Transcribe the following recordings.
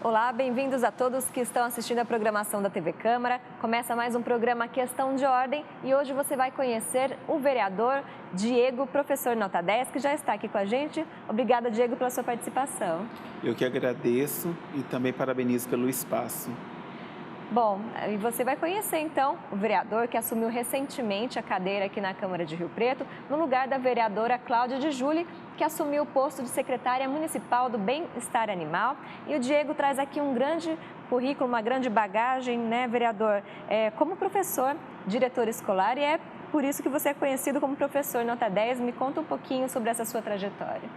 Olá, bem-vindos a todos que estão assistindo a programação da TV Câmara. Começa mais um programa Questão de Ordem e hoje você vai conhecer o vereador Diego, professor nota 10, que já está aqui com a gente. Obrigada, Diego, pela sua participação. Eu que agradeço e também parabenizo pelo espaço. Bom, e você vai conhecer então o vereador que assumiu recentemente a cadeira aqui na Câmara de Rio Preto, no lugar da vereadora Cláudia de Julli, que assumiu o posto de secretária municipal do Bem-Estar Animal. E o Diego traz aqui um grande currículo, uma grande bagagem, né, vereador, como professor, diretor escolar, e é por isso que você é conhecido como professor nota 10. Me conta um pouquinho sobre essa sua trajetória.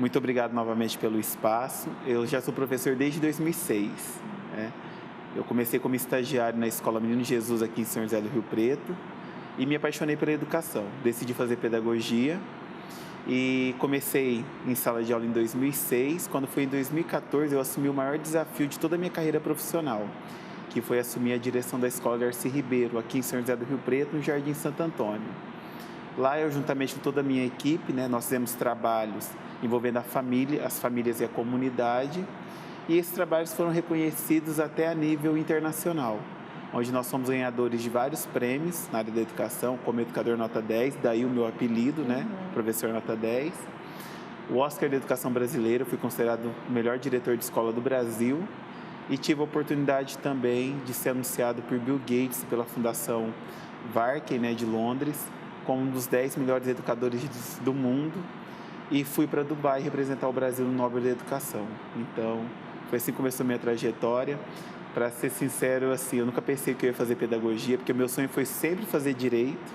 Muito obrigado novamente pelo espaço. Eu já sou professor desde 2006, né? Eu comecei como estagiário na Escola Menino Jesus aqui em São José do Rio Preto e me apaixonei pela educação. Decidi fazer pedagogia e comecei em sala de aula em 2006. Quando foi em 2014, eu assumi o maior desafio de toda a minha carreira profissional, que foi assumir a direção da Escola Darcy Ribeiro, aqui em São José do Rio Preto, no Jardim Santo Antônio. Lá eu, juntamente com toda a minha equipe, né, nós fizemos trabalhos envolvendo a família, as famílias e a comunidade. E esses trabalhos foram reconhecidos até a nível internacional, onde nós somos ganhadores de vários prêmios na área da educação, como educador nota 10, daí o meu apelido, né, professor nota 10. O Oscar da Educação Brasileira, eu fui considerado o melhor diretor de escola do Brasil e tive a oportunidade também de ser anunciado por Bill Gates, pela Fundação Varkey, né, de Londres, como um dos 10 melhores educadores do mundo, e fui para Dubai representar o Brasil no Nobel da Educação. Então, foi assim que começou a minha trajetória. Para ser sincero, assim, eu nunca pensei que eu ia fazer pedagogia, porque o meu sonho foi sempre fazer direito.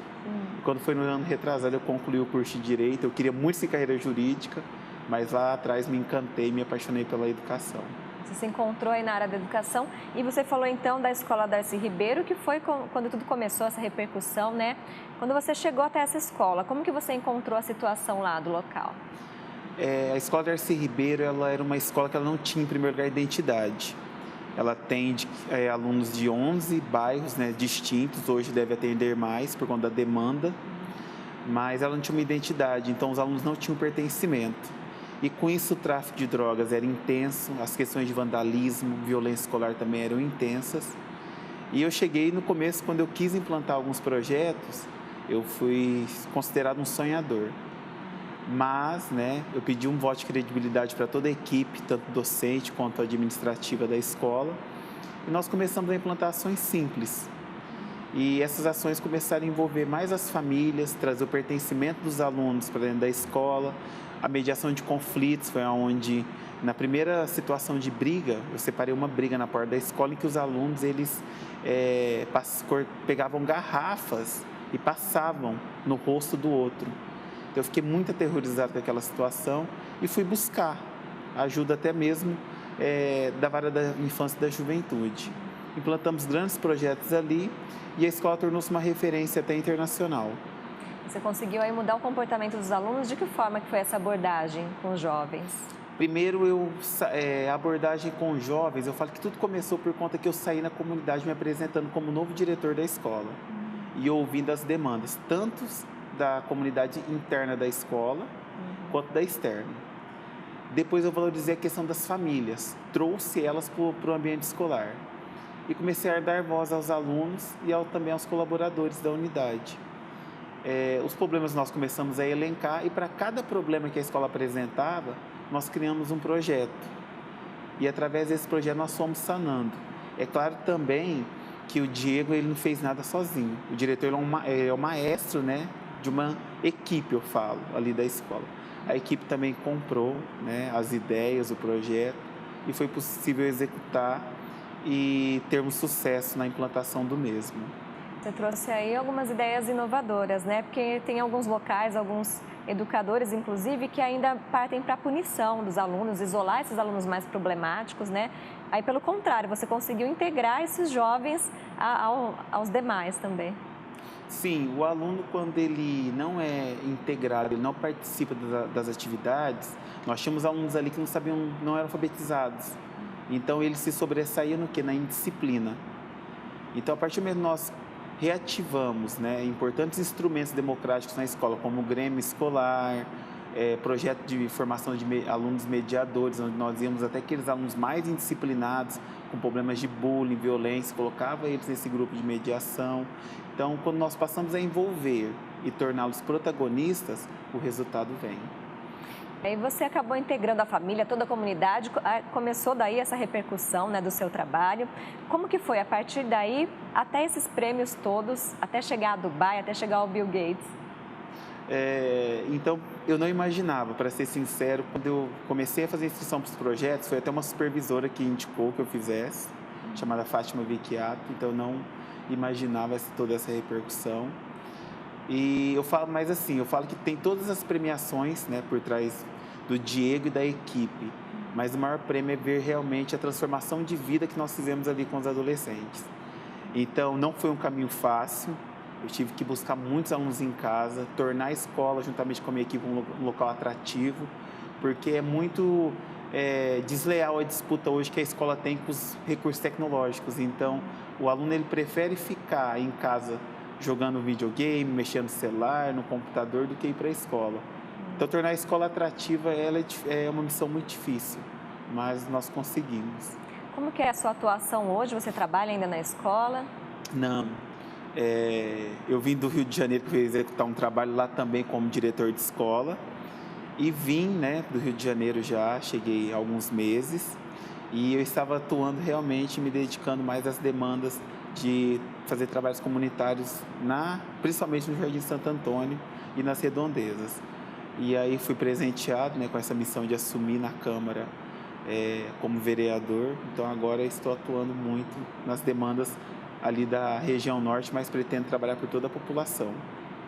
Quando foi no ano retrasado, eu concluí o curso de direito. Eu queria muito seguir carreira jurídica, mas lá atrás me encantei, me apaixonei pela educação. Você se encontrou aí na área da educação e você falou então da Escola Darcy Ribeiro, que foi quando tudo começou, essa repercussão, né? Quando você chegou até essa escola, como que você encontrou a situação lá do local? A Escola Darcy Ribeiro, ela era uma escola que ela não tinha, em primeiro lugar, identidade. Ela atende alunos de 11 bairros, né, distintos, hoje deve atender mais por conta da demanda, mas ela não tinha uma identidade, então os alunos não tinham pertencimento. E com isso o tráfico de drogas era intenso, as questões de vandalismo, violência escolar também eram intensas. E eu cheguei no começo, quando eu quis implantar alguns projetos, eu fui considerado um sonhador. Mas, né, eu pedi um voto de credibilidade para toda a equipe, tanto docente quanto administrativa da escola, e nós começamos a implantar ações simples. E essas ações começaram a envolver mais as famílias, trazer o pertencimento dos alunos para dentro da escola, a mediação de conflitos, foi onde, na primeira situação de briga, eu separei uma briga na porta da escola em que os alunos, eles pegavam garrafas e passavam no rosto do outro. Eu fiquei muito aterrorizado com aquela situação e fui buscar ajuda até mesmo da vara da infância e da juventude. Implantamos grandes projetos ali e a escola tornou-se uma referência até internacional. Você conseguiu aí mudar o comportamento dos alunos? De que forma que foi essa abordagem com os jovens? Primeiro, a abordagem com os jovens, eu falo que tudo começou por conta que eu saí na comunidade me apresentando como novo diretor da escola e ouvindo as demandas, tanto da comunidade interna da escola, quanto da externa. Depois eu valorizei a questão das famílias, trouxe elas para o ambiente escolar e comecei a dar voz aos alunos e também aos colaboradores da unidade. Os problemas nós começamos a elencar e para cada problema que a escola apresentava, nós criamos um projeto. E através desse projeto nós fomos sanando. É claro também que o Diego, ele não fez nada sozinho. O diretor é o maestro, né, de uma equipe, eu falo, ali da escola. A equipe também comprou, né, as ideias, o projeto, e foi possível executar e termos sucesso na implantação do mesmo. Você trouxe aí algumas ideias inovadoras, né? Porque tem alguns locais, alguns educadores, inclusive, que ainda partem para a punição dos alunos, isolar esses alunos mais problemáticos, né? Aí, pelo contrário, você conseguiu integrar esses jovens aos demais também. Sim, o aluno, quando ele não é integrado, ele não participa das atividades, nós tínhamos alunos ali que não sabiam, não eram alfabetizados. Então, ele se sobressaía no quê? Na indisciplina. Então, a partir do momento que nós reativamos, né, importantes instrumentos democráticos na escola, como o Grêmio Escolar, projeto de formação de alunos mediadores, onde nós íamos até aqueles alunos mais indisciplinados, com problemas de bullying, violência, colocava eles nesse grupo de mediação. Então, quando nós passamos a envolver e torná-los protagonistas, o resultado vem. Aí você acabou integrando a família, toda a comunidade, começou daí essa repercussão, né, do seu trabalho. Como que foi a partir daí até esses prêmios todos, até chegar a Dubai, até chegar ao Bill Gates? Então, eu não imaginava, para ser sincero, quando eu comecei a fazer inscrição para os projetos, foi até uma supervisora que indicou que eu fizesse, chamada Fátima Vicchiato, então eu não imaginava toda essa repercussão. E eu falo, mas assim, eu falo que tem todas as premiações, né, por trás do Diego e da equipe, mas o maior prêmio é ver realmente a transformação de vida que nós fizemos ali com os adolescentes. Então, não foi um caminho fácil, eu tive que buscar muitos alunos em casa, tornar a escola, juntamente com a minha equipe, um local atrativo, porque é muito desleal a disputa hoje que a escola tem com os recursos tecnológicos. Então, o aluno ele prefere ficar em casa jogando videogame, mexendo no celular, no computador, do que ir para a escola. Então, tornar a escola atrativa é uma missão muito difícil, mas nós conseguimos. Como que é a sua atuação hoje? Você trabalha ainda na escola? Não. Eu vim do Rio de Janeiro para executar um trabalho lá também como diretor de escola e vim, né, do Rio de Janeiro já, cheguei há alguns meses e eu estava atuando realmente, me dedicando mais às demandas de fazer trabalhos comunitários, principalmente no Jardim Santo Antônio e nas redondezas. E aí fui presenteado, né, com essa missão de assumir na Câmara como vereador, então agora estou atuando muito nas demandas ali da região norte, mas pretendo trabalhar por toda a população.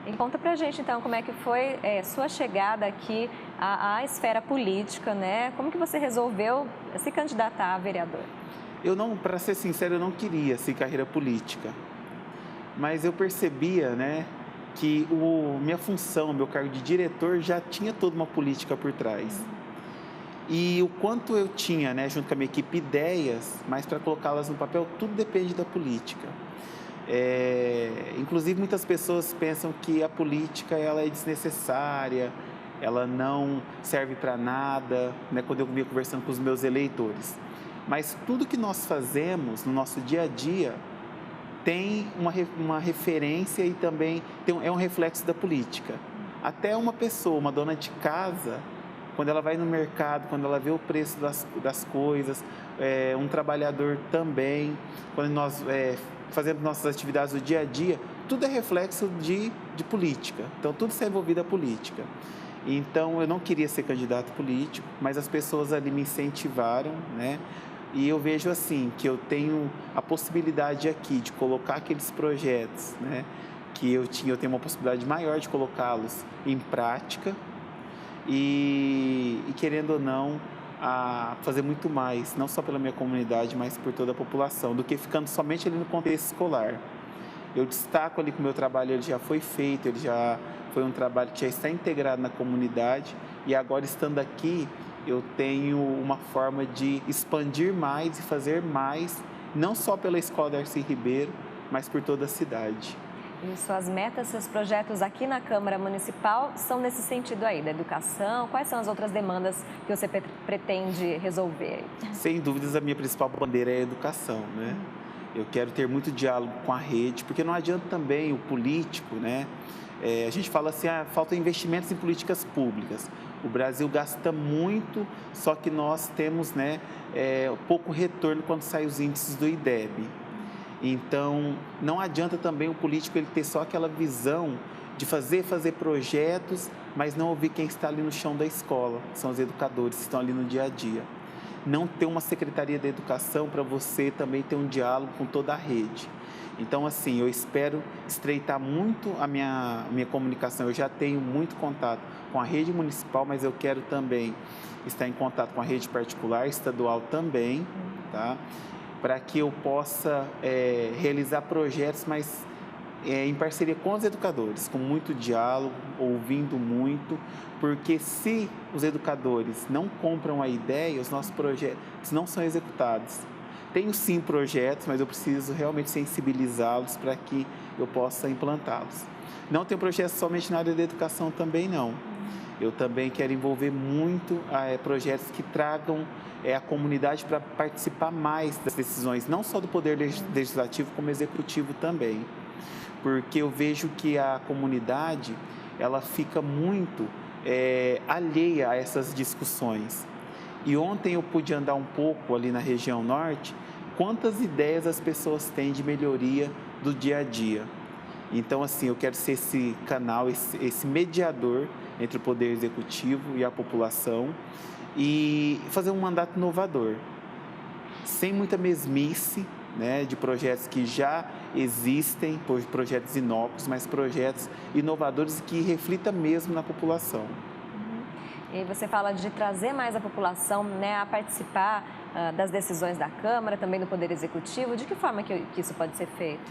E conta pra gente então como é que foi sua chegada aqui à esfera política, né? Como que você resolveu se candidatar a vereador? Para ser sincero, eu não queria seguir carreira política, mas eu percebia, né, que minha função, meu cargo de diretor já tinha toda uma política por trás. E o quanto eu tinha, né, junto com a minha equipe, ideias, mas para colocá-las no papel, tudo depende da política. Inclusive, muitas pessoas pensam que a política ela é desnecessária, ela não serve para nada, né, quando eu vinha conversando com os meus eleitores. Mas tudo que nós fazemos no nosso dia a dia tem uma referência e também é um reflexo da política. Até uma pessoa, uma dona de casa, quando ela vai no mercado, quando ela vê o preço das coisas, um trabalhador também, quando nós fazemos nossas atividades do dia a dia, tudo é reflexo de política. Então, tudo está envolvido a política. Então, eu não queria ser candidato político, mas as pessoas ali me incentivaram, né? E eu vejo assim, que eu tenho a possibilidade aqui de colocar aqueles projetos, né? Que eu tenho uma possibilidade maior de colocá-los em prática, e querendo ou não, a fazer muito mais, não só pela minha comunidade, mas por toda a população, do que ficando somente ali no contexto escolar. Eu destaco ali que o meu trabalho ele já foi feito, ele já foi um trabalho que já está integrado na comunidade e agora estando aqui, eu tenho uma forma de expandir mais e fazer mais, não só pela Escola Darcy Ribeiro, mas por toda a cidade. E suas metas, seus projetos aqui na Câmara Municipal são nesse sentido aí, da educação? Quais são as outras demandas que você pretende resolver? Sem dúvidas, a minha principal bandeira é a educação, né? Eu quero ter muito diálogo com a rede, porque não adianta também o político, né? A gente fala assim, falta investimentos em políticas públicas. O Brasil gasta muito, só que nós temos, né, pouco retorno quando saem os índices do IDEB. Então, não adianta também o político ele ter só aquela visão de fazer projetos, mas não ouvir quem está ali no chão da escola, são os educadores que estão ali no dia a dia. Não ter uma secretaria da educação para você também ter um diálogo com toda a rede. Então, assim, eu espero estreitar muito a minha comunicação. Eu já tenho muito contato com a rede municipal, mas eu quero também estar em contato com a rede particular, estadual também, tá? Para que eu possa realizar projetos, mas em parceria com os educadores, com muito diálogo, ouvindo muito, porque se os educadores não compram a ideia, os nossos projetos não são executados. Tenho sim projetos, mas eu preciso realmente sensibilizá-los para que eu possa implantá-los. Não tenho projetos somente na área da educação também não. Eu também quero envolver muito projetos que tragam a comunidade para participar mais das decisões, não só do Poder Legislativo, como Executivo também. Porque eu vejo que a comunidade, ela fica muito alheia a essas discussões. E ontem eu pude andar um pouco ali na região norte, quantas ideias as pessoas têm de melhoria do dia a dia. Então, assim, eu quero ser esse canal, esse mediador entre o Poder Executivo e a população e fazer um mandato inovador, sem muita mesmice, né, de projetos que já existem, projetos inócuos, mas projetos inovadores que reflitam mesmo na população. E você fala de trazer mais a população, né, a participar das decisões da Câmara, também do Poder Executivo. De que forma que isso pode ser feito?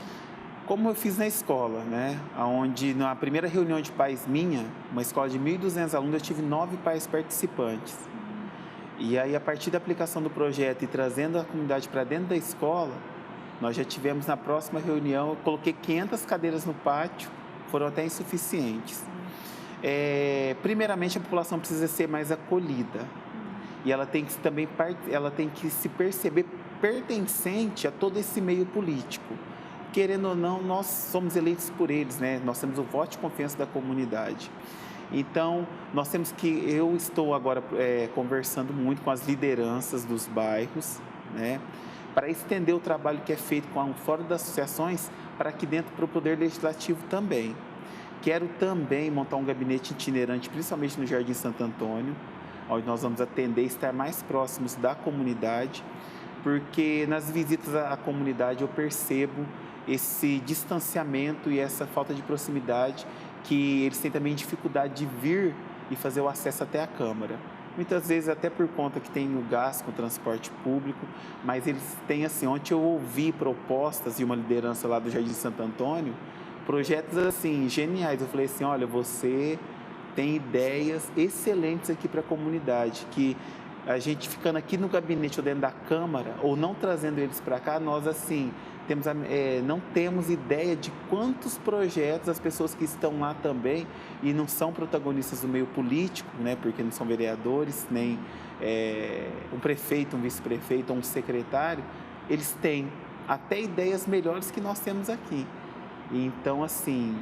Como eu fiz na escola, né, onde na primeira reunião de pais minha, uma escola de 1.200 alunos, eu tive 9 pais participantes. E aí, a partir da aplicação do projeto e trazendo a comunidade para dentro da escola, nós já tivemos na próxima reunião, eu coloquei 500 cadeiras no pátio, foram até insuficientes. Primeiramente, a população precisa ser mais acolhida e ela tem que se perceber pertencente a todo esse meio político. Querendo ou não, nós somos eleitos por eles, né? Nós temos o voto de confiança da comunidade. Então, eu estou agora conversando muito com as lideranças dos bairros, né? Para estender o trabalho que é feito fora das associações para aqui dentro para o Poder Legislativo também. Quero também montar um gabinete itinerante, principalmente no Jardim Santo Antônio, onde nós vamos atender e estar mais próximos da comunidade, porque nas visitas à comunidade eu percebo esse distanciamento e essa falta de proximidade, que eles têm também dificuldade de vir e fazer o acesso até a Câmara. Muitas vezes até por conta que tem o gasto com o transporte público, mas eles têm assim, ontem eu ouvi propostas de uma liderança lá do Jardim Santo Antônio, projetos assim, geniais. Eu falei assim, olha, você tem ideias excelentes aqui para a comunidade, que a gente ficando aqui no gabinete ou dentro da Câmara, ou não trazendo eles para cá, nós assim, não temos ideia de quantos projetos as pessoas que estão lá também e não são protagonistas do meio político, né, porque não são vereadores, nem um prefeito, um vice-prefeito ou um secretário, eles têm até ideias melhores que nós temos aqui. Então, assim,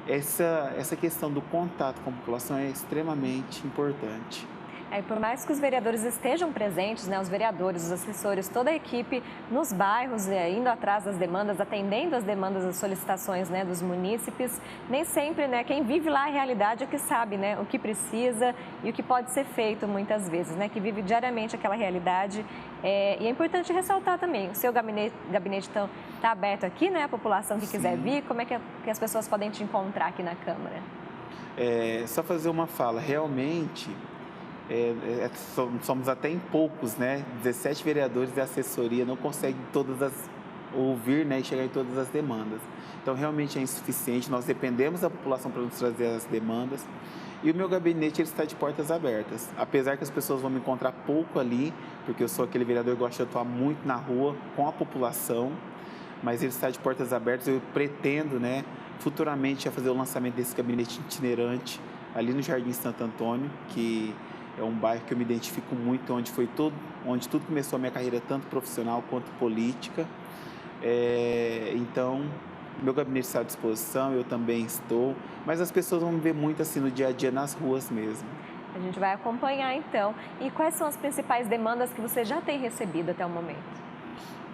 essa questão do contato com a população é extremamente importante. Por mais que os vereadores estejam presentes, né, os vereadores, os assessores, toda a equipe nos bairros, indo atrás das demandas, atendendo as demandas, as solicitações, né, dos munícipes, nem sempre, né, quem vive lá a realidade é que sabe, né, o que precisa e o que pode ser feito muitas vezes, né, que vive diariamente aquela realidade. E é importante ressaltar também, o seu gabinete está aberto aqui, né, a população que quiser vir, como é que as pessoas podem te encontrar aqui na Câmara? Só fazer uma fala, realmente... somos até em poucos, né? 17 vereadores e assessoria não conseguem ouvir, né, e chegar em todas as demandas. Então, realmente é insuficiente, nós dependemos da população para nos trazer as demandas. E o meu gabinete ele está de portas abertas. Apesar que as pessoas vão me encontrar pouco ali, porque eu sou aquele vereador que gosta de atuar muito na rua com a população, mas ele está de portas abertas. Eu pretendo, né, futuramente fazer o lançamento desse gabinete itinerante ali no Jardim Santo Antônio, que é um bairro que eu me identifico muito, onde tudo começou a minha carreira, tanto profissional quanto política. Então, meu gabinete está à disposição, eu também estou, mas as pessoas vão me ver muito assim no dia a dia, nas ruas mesmo. A gente vai acompanhar então. E quais são as principais demandas que você já tem recebido até o momento?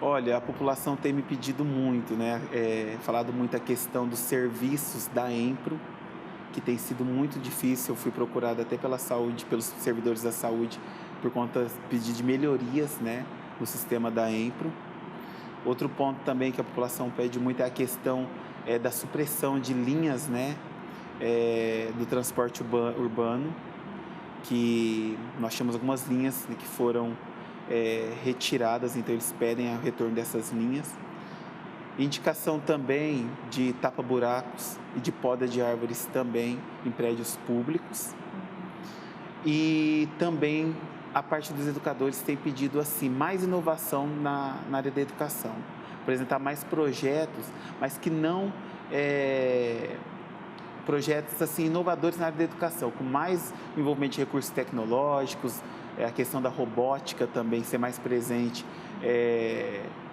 Olha, a população tem me pedido muito, né? Falado muito a questão dos serviços da EMPRO, que tem sido muito difícil. Eu fui procurado até pela saúde, pelos servidores da saúde, por conta de pedir de melhorias, né, no sistema da EMPRO. Outro ponto também que a população pede muito é a questão da supressão de linhas, né, do transporte urbano, que nós tínhamos algumas linhas que foram retiradas, então eles pedem o retorno dessas linhas. Indicação também de tapa-buracos e de poda de árvores também em prédios públicos. E também a parte dos educadores tem pedido assim, mais inovação na área da educação. Apresentar mais projetos, mas que não projetos assim, inovadores na área da educação, com mais envolvimento de recursos tecnológicos, a questão da robótica também ser mais presente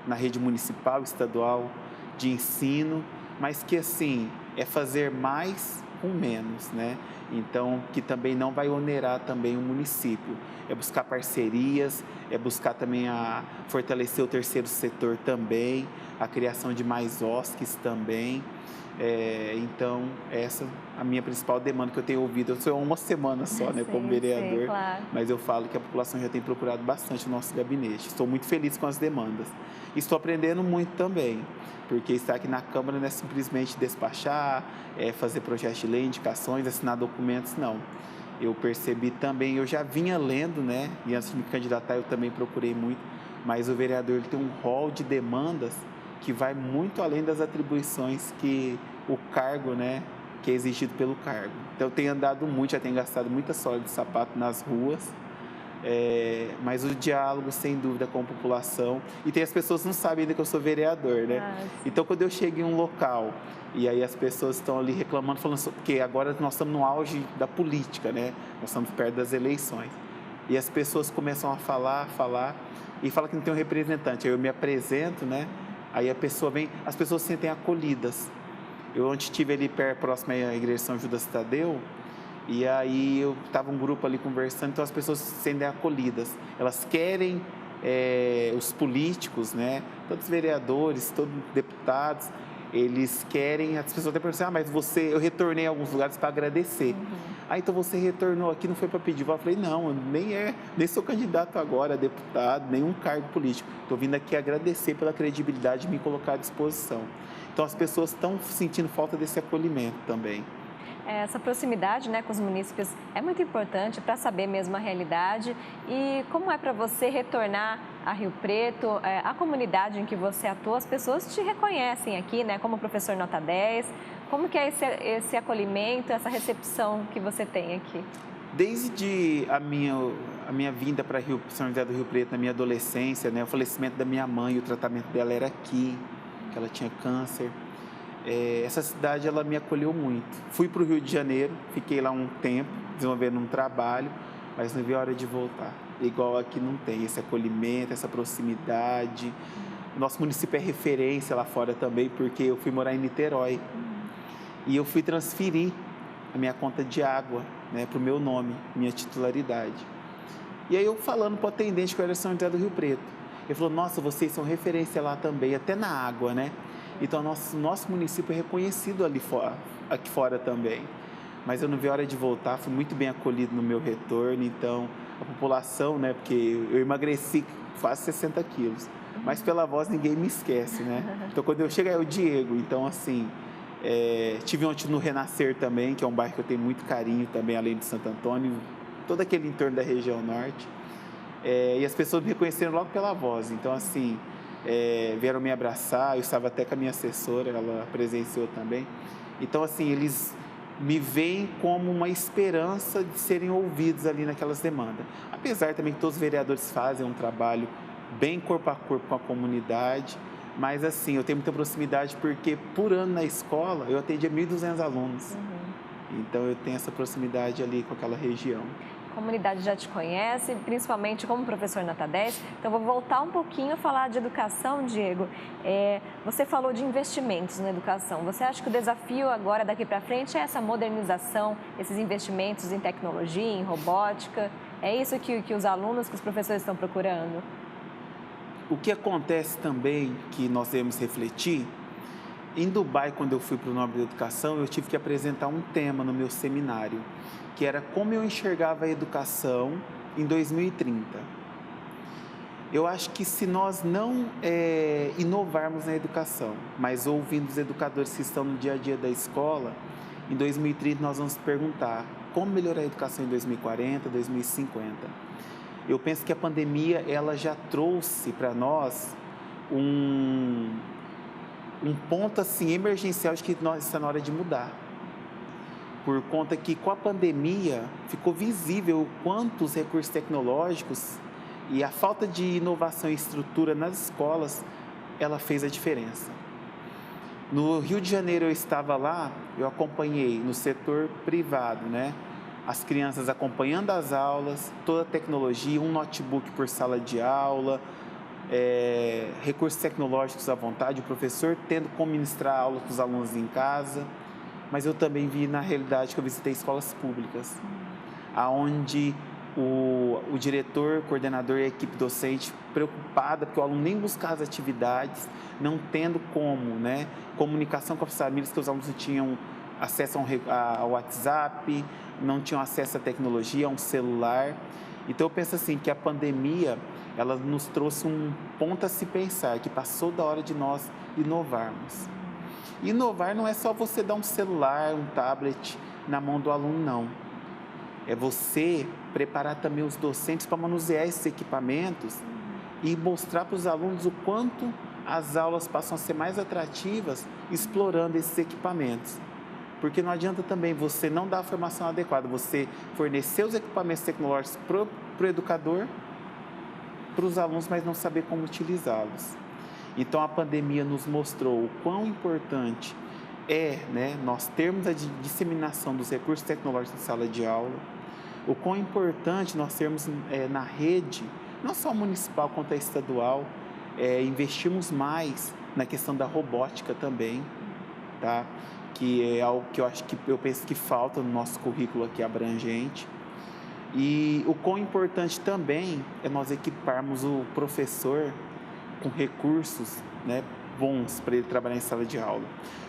na rede municipal, estadual de ensino, mas que assim, é fazer mais com menos, né? Então, que também não vai onerar também o município. É buscar parcerias, é buscar também fortalecer o terceiro setor também, a criação de mais OSCs também. Então, essa é a minha principal demanda que eu tenho ouvido. Eu sou uma semana só, né, como vereador, sim, claro. mas eu falo que a população já tem procurado bastante o nosso gabinete. Estou muito feliz com as demandas. Estou aprendendo muito também, porque estar aqui na Câmara não é simplesmente despachar, fazer projetos de lei, indicações, assinar documentos, não. Eu percebi também, eu já vinha lendo, né, e antes de me candidatar eu também procurei muito, mas o vereador ele tem um rol de demandas que vai muito além das atribuições que o cargo, né, que é exigido pelo cargo. Então, eu tenho andado muito, já tenho gastado muita sola de sapato nas ruas, mas o diálogo, sem dúvida, com a população. E tem as pessoas que não sabem ainda que eu sou vereador, né? Então, quando eu chego em um local e aí as pessoas estão ali reclamando, falando porque agora nós estamos no auge da política, né? Nós estamos perto das eleições. E as pessoas começam a falar, e falam que não tem um representante. Aí eu me apresento, né? Aí a pessoa vem, as pessoas se sentem acolhidas. Eu ontem estive ali próximo à igreja de São Judas Tadeu, e aí eu estava um grupo ali conversando, então as pessoas se sentem acolhidas. Elas querem os políticos, né? Todos os vereadores, todos os deputados, eles querem, as pessoas até perguntam, mas eu retornei a alguns lugares para agradecer. Então você retornou aqui, não foi para pedir voto? Eu falei, não, eu nem sou candidato agora a deputado, nenhum cargo político. Estou vindo aqui agradecer pela credibilidade de me colocar à disposição. Então as pessoas estão sentindo falta desse acolhimento também. Essa proximidade, né, com os munícipes é muito importante para saber mesmo a realidade. E como é para você retornar a Rio Preto, a comunidade em que você atua, as pessoas te reconhecem aqui, né, como professor nota 10. Como que é esse acolhimento, essa recepção que você tem aqui? Desde a minha vinda para São José do Rio Preto, na minha adolescência, né, o falecimento da minha mãe, o tratamento dela era aqui, que ela tinha câncer. Essa cidade, ela me acolheu muito. Fui para o Rio de Janeiro, fiquei lá um tempo, desenvolvendo um trabalho, mas não vi a hora de voltar. Igual aqui não tem esse acolhimento, essa proximidade. O nosso município é referência lá fora também, porque eu fui morar em Niterói. E eu fui transferir a minha conta de água, né, para o meu nome, minha titularidade. E aí eu falando para o atendente que eu era São José do Rio Preto. Ele falou, nossa, vocês são referência lá também, até na água, né? Então, nosso município é reconhecido aqui fora também. Mas eu não vi a hora de voltar, fui muito bem acolhido no meu retorno. Então, a população, né? Porque eu emagreci quase 60 quilos. Mas pela voz ninguém me esquece, né? Então, quando eu chego é o Diego. Então, assim, tive ontem no Renascer também, que é um bairro que eu tenho muito carinho também, além de Santo Antônio. Todo aquele entorno da região norte. E as pessoas me reconheceram logo pela voz. Então, assim... vieram me abraçar, eu estava até com a minha assessora, ela presenciou também. Então, assim, eles me veem como uma esperança de serem ouvidos ali naquelas demandas. Apesar também que todos os vereadores fazem um trabalho bem corpo a corpo com a comunidade, mas, assim, eu tenho muita proximidade porque, por ano na escola, eu atendia 1.200 alunos. Então, eu tenho essa proximidade ali com aquela região. A comunidade já te conhece, principalmente como professor nota 10. Então, vou voltar um pouquinho a falar de educação, Diego. Você falou de investimentos na educação. Você acha que o desafio agora, daqui para frente, é essa modernização, esses investimentos em tecnologia, em robótica? É isso que os alunos, que os professores estão procurando? O que acontece também, que nós devemos refletir, em Dubai, quando eu fui para o Nobre da Educação, eu tive que apresentar um tema no meu seminário, que era como eu enxergava a educação em 2030. Eu acho que se nós não inovarmos na educação, mas ouvindo os educadores que estão no dia a dia da escola, em 2030 nós vamos perguntar como melhorar a educação em 2040, 2050. Eu penso que a pandemia ela já trouxe para nós um ponto assim, emergencial de que está na hora de mudar. Por conta que com a pandemia ficou visível o quanto os recursos tecnológicos e a falta de inovação e estrutura nas escolas, ela fez a diferença. No Rio de Janeiro eu estava lá, eu acompanhei no setor privado, né? As crianças acompanhando as aulas, toda a tecnologia, um notebook por sala de aula, recursos tecnológicos à vontade, o professor tendo como ministrar aula para os alunos em casa. Mas eu também vi na realidade que eu visitei escolas públicas, aonde o diretor, coordenador e a equipe docente preocupada porque o aluno nem buscava as atividades, não tendo como, né, comunicação com as famílias, que os alunos não tinham acesso ao WhatsApp, não tinham acesso à tecnologia, a um celular. Então eu penso assim, que a pandemia, ela nos trouxe um ponto a se pensar, que passou da hora de nós inovarmos. Inovar não é só você dar um celular, um tablet na mão do aluno, não. É você preparar também os docentes para manusear esses equipamentos e mostrar para os alunos o quanto as aulas passam a ser mais atrativas explorando esses equipamentos. Porque não adianta também você não dar a formação adequada, você fornecer os equipamentos tecnológicos para o educador, para os alunos, mas não saber como utilizá-los. Então a pandemia nos mostrou o quão importante né, nós termos a disseminação dos recursos tecnológicos na sala de aula, o quão importante nós termos na rede, não só municipal quanto a estadual, investirmos mais na questão da robótica também, tá? Que é algo que eu penso que falta no nosso currículo aqui abrangente. E o quão importante também é nós equiparmos o professor com recursos, né, bons para ele trabalhar em sala de aula.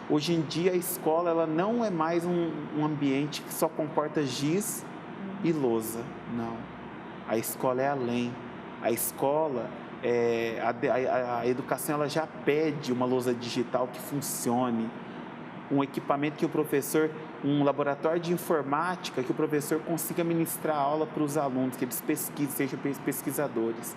Hoje em dia a escola ela não é mais um ambiente que só comporta giz e lousa, não. A escola é além. A escola, a educação ela já pede uma lousa digital que funcione, um equipamento que o professor, um laboratório de informática que o professor consiga ministrar aula para os alunos, que eles pesquisem, sejam pesquisadores.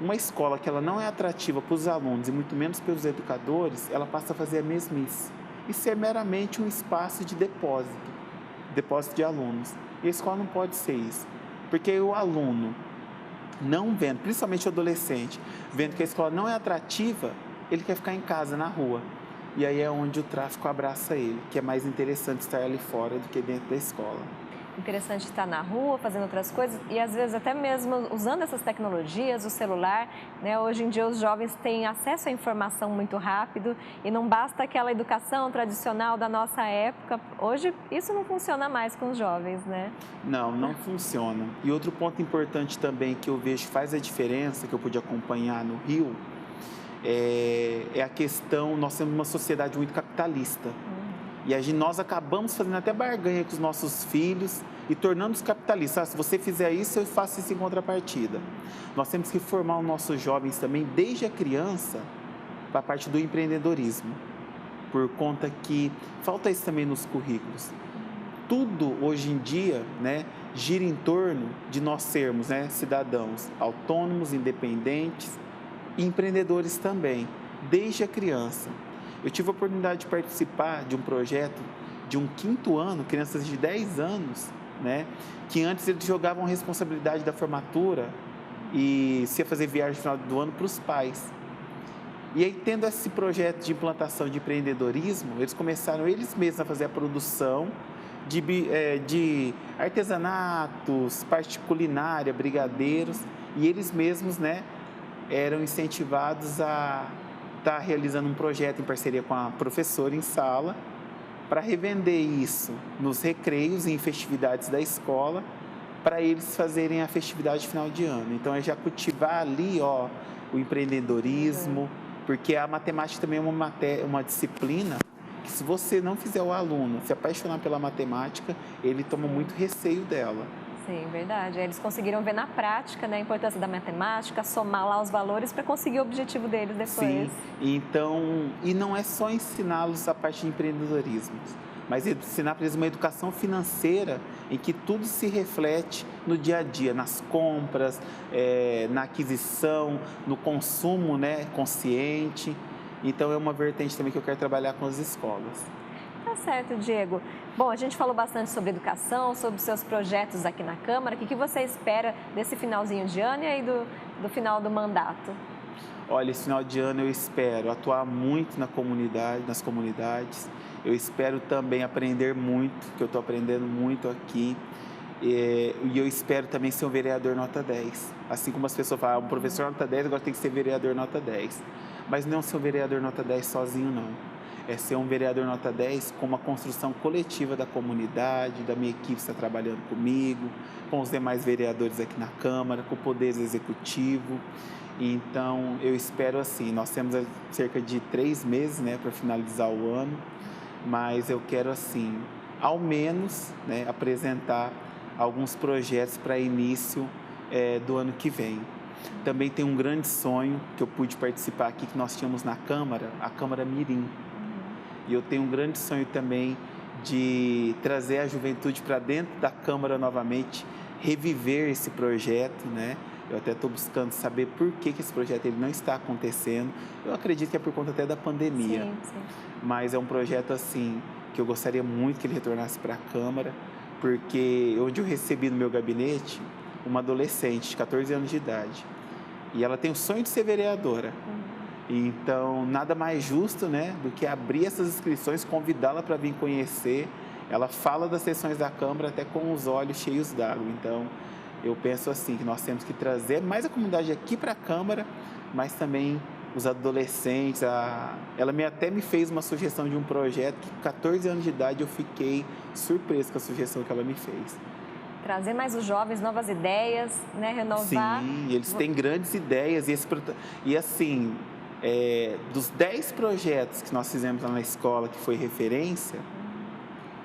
Uma escola que ela não é atrativa para os alunos e muito menos pelos educadores, ela passa a fazer a mesmice e ser meramente um espaço de depósito de alunos. E a escola não pode ser isso, porque o aluno não vendo, principalmente o adolescente, vendo que a escola não é atrativa, ele quer ficar em casa, na rua. E aí é onde o tráfico abraça ele, que é mais interessante estar ali fora do que dentro da escola. Interessante estar na rua, fazendo outras coisas e às vezes até mesmo usando essas tecnologias, o celular, né? Hoje em dia os jovens têm acesso à informação muito rápido e não basta aquela educação tradicional da nossa época. Hoje isso não funciona mais com os jovens, né? Não funciona. E outro ponto importante também que eu vejo que faz a diferença, que eu pude acompanhar no Rio, é a questão, nós temos uma sociedade muito capitalista. E nós acabamos fazendo até barganha com os nossos filhos e tornando-os capitalistas. Se você fizer isso, eu faço isso em contrapartida. Nós temos que formar os nossos jovens também, desde a criança, para a parte do empreendedorismo. Por conta que falta isso também nos currículos. Tudo, hoje em dia, né, gira em torno de nós sermos, né, cidadãos autônomos, independentes e empreendedores também, desde a criança. Eu tive a oportunidade de participar de um projeto de um 5º ano, crianças de 10 anos, né, que antes eles jogavam a responsabilidade da formatura e se ia fazer viagem no final do ano para os pais. E aí, tendo esse projeto de implantação de empreendedorismo, eles começaram eles mesmos a fazer a produção de artesanatos, parte culinária, brigadeiros, e eles mesmos, né, eram incentivados a estar realizando um projeto em parceria com a professora em sala para revender isso nos recreios e em festividades da escola para eles fazerem a festividade de final de ano. Então, é já cultivar ali o empreendedorismo, porque a matemática também é uma disciplina que se você não fizer o aluno se apaixonar pela matemática, ele toma muito receio dela. Sim, verdade. Eles conseguiram ver na prática, né, a importância da matemática, somar lá os valores para conseguir o objetivo deles depois. Sim, então, e não é só ensiná-los a parte de empreendedorismo, mas ensinar para eles uma educação financeira em que tudo se reflete no dia a dia, nas compras, na aquisição, no consumo, né, consciente. Então, é uma vertente também que eu quero trabalhar com as escolas. Tá certo, Diego. Bom, a gente falou bastante sobre educação, sobre seus projetos aqui na Câmara. O que você espera desse finalzinho de ano e aí do final do mandato? Olha, esse final de ano eu espero atuar muito na comunidade, nas comunidades. Eu espero também aprender muito, que eu estou aprendendo muito aqui. E eu espero também ser um vereador nota 10. Assim como as pessoas falam, um professor nota 10, agora tem que ser vereador nota 10. Mas não ser um vereador nota 10 sozinho, não. É ser um vereador nota 10 com uma construção coletiva da comunidade, da minha equipe que está trabalhando comigo, com os demais vereadores aqui na Câmara, com o Poder Executivo. Então, eu espero assim, nós temos cerca de 3 meses, né, para finalizar o ano, mas eu quero assim, ao menos, né, apresentar alguns projetos para início do ano que vem. Também tem um grande sonho que eu pude participar aqui, que nós tínhamos na Câmara, a Câmara Mirim. E eu tenho um grande sonho também de trazer a juventude para dentro da Câmara novamente, reviver esse projeto, né? Eu até estou buscando saber por que esse projeto ele não está acontecendo. Eu acredito que é por conta até da pandemia. Sim, sim. Mas é um projeto assim que eu gostaria muito que ele retornasse para a Câmara, porque onde eu recebi no meu gabinete uma adolescente de 14 anos de idade. E ela tem o sonho de ser vereadora. Então, nada mais justo, né, do que abrir essas inscrições, convidá-la para vir conhecer. Ela fala das sessões da Câmara até com os olhos cheios d'água. Então, eu penso assim, que nós temos que trazer mais a comunidade aqui para a Câmara, mas também os adolescentes. Ela até me fez uma sugestão de um projeto que, com 14 anos de idade, eu fiquei surpreso com a sugestão que ela me fez. Trazer mais os jovens, novas ideias, né, renovar. Sim, eles têm grandes ideias. E assim, dos 10 projetos que nós fizemos lá na escola, que foi referência,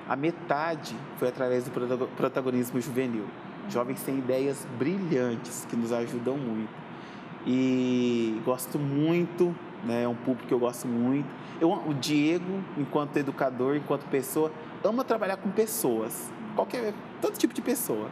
a metade foi através do protagonismo juvenil. Jovens têm ideias brilhantes que nos ajudam muito. E gosto muito, né, é um público que eu gosto muito. O Diego, enquanto educador, enquanto pessoa, ama trabalhar com pessoas, todo tipo de pessoa.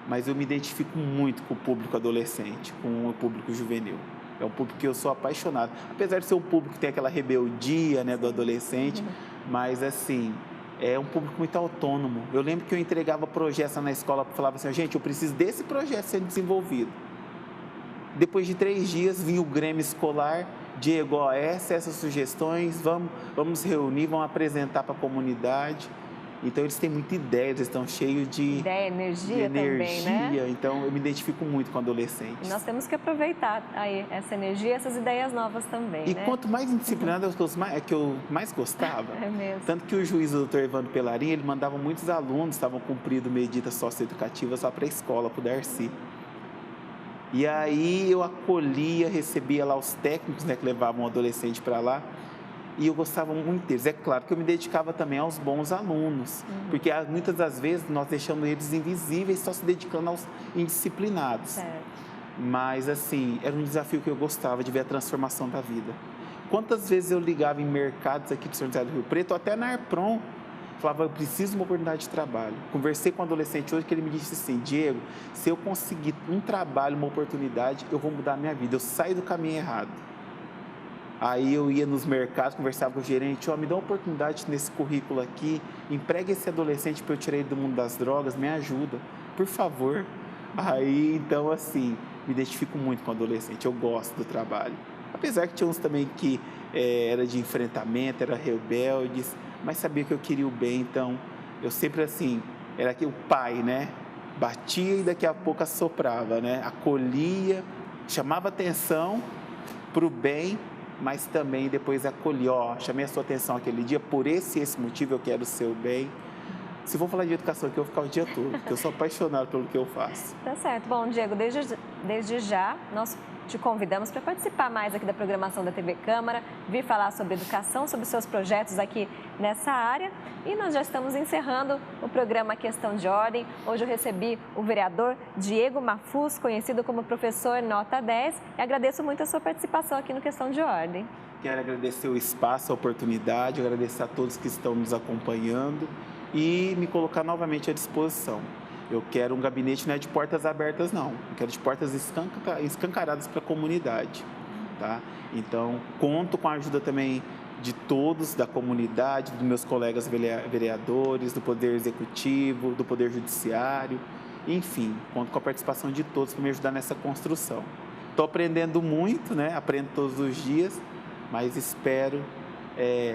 Mas eu me identifico muito com o público adolescente, com o público juvenil. É um público que eu sou apaixonado. Apesar de ser um público que tem aquela rebeldia, né, do adolescente, mas assim, é um público muito autônomo. Eu lembro que eu entregava projetos na escola, falava assim, gente, eu preciso desse projeto sendo desenvolvido. Depois de 3 dias, vinha o Grêmio Escolar, Diego, essas sugestões, vamos reunir, vamos apresentar para a comunidade. Então, eles têm muita ideia, eles estão cheios de energia também, né? Então, eu me identifico muito com adolescentes. E nós temos que aproveitar aí essa energia, essas ideias novas também, E né? quanto mais indisciplinado é que eu mais gostava. É mesmo. Tanto que o juiz, o doutor Evandro Pelarim, ele mandava muitos alunos, estavam cumprindo medidas socioeducativas lá para a escola, para o Darcy. E aí eu acolhia, recebia lá os técnicos, né, que levavam o adolescente para lá. E eu gostava muito deles. É claro que eu me dedicava também aos bons alunos, porque muitas das vezes nós deixamos eles invisíveis, só se dedicando aos indisciplinados. Certo. Mas, assim, era um desafio que eu gostava de ver a transformação da vida. Quantas vezes eu ligava em mercados aqui de São José do Rio Preto, até na Arpron, falava, eu preciso de uma oportunidade de trabalho. Conversei com um adolescente hoje que ele me disse assim, Diego, se eu conseguir um trabalho, uma oportunidade, eu vou mudar a minha vida, eu saio do caminho errado. Aí eu ia nos mercados, conversava com o gerente, me dá uma oportunidade nesse currículo aqui, emprega esse adolescente para eu tirar ele do mundo das drogas, me ajuda, por favor. Aí, então, assim, me identifico muito com o adolescente, eu gosto do trabalho. Apesar que tinha uns também que era de enfrentamento, era rebeldes, mas sabia que eu queria o bem, então eu sempre assim, era aqui o pai, né? Batia e daqui a pouco assoprava, né? Acolhia, chamava atenção para o bem, mas também depois acolhia, chamei a sua atenção aquele dia, por esse motivo eu quero o seu bem. Se for falar de educação aqui, eu vou ficar o dia todo, porque eu sou apaixonado pelo que eu faço. Tá certo. Bom, Diego, desde já, nós te convidamos para participar mais aqui da programação da TV Câmara, vir falar sobre educação, sobre seus projetos aqui nessa área. E nós já estamos encerrando o programa Questão de Ordem. Hoje eu recebi o vereador Diego Mafuz, conhecido como professor nota 10. E agradeço muito a sua participação aqui no Questão de Ordem. Quero agradecer o espaço, a oportunidade, agradecer a todos que estão nos acompanhando e me colocar novamente à disposição. Eu quero um gabinete não é de portas abertas, não. Eu quero de portas escancaradas para a comunidade, tá? Então, conto com a ajuda também de todos, da comunidade, dos meus colegas vereadores, do Poder Executivo, do Poder Judiciário, enfim, conto com a participação de todos para me ajudar nessa construção. Estou aprendendo muito, né? Aprendo todos os dias, mas espero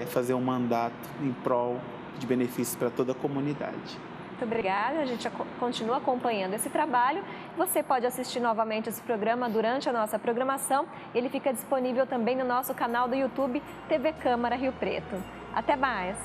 fazer um mandato em prol de benefícios para toda a comunidade. Muito obrigada, a gente continua acompanhando esse trabalho. Você pode assistir novamente esse programa durante a nossa programação. Ele fica disponível também no nosso canal do YouTube TV Câmara Rio Preto. Até mais!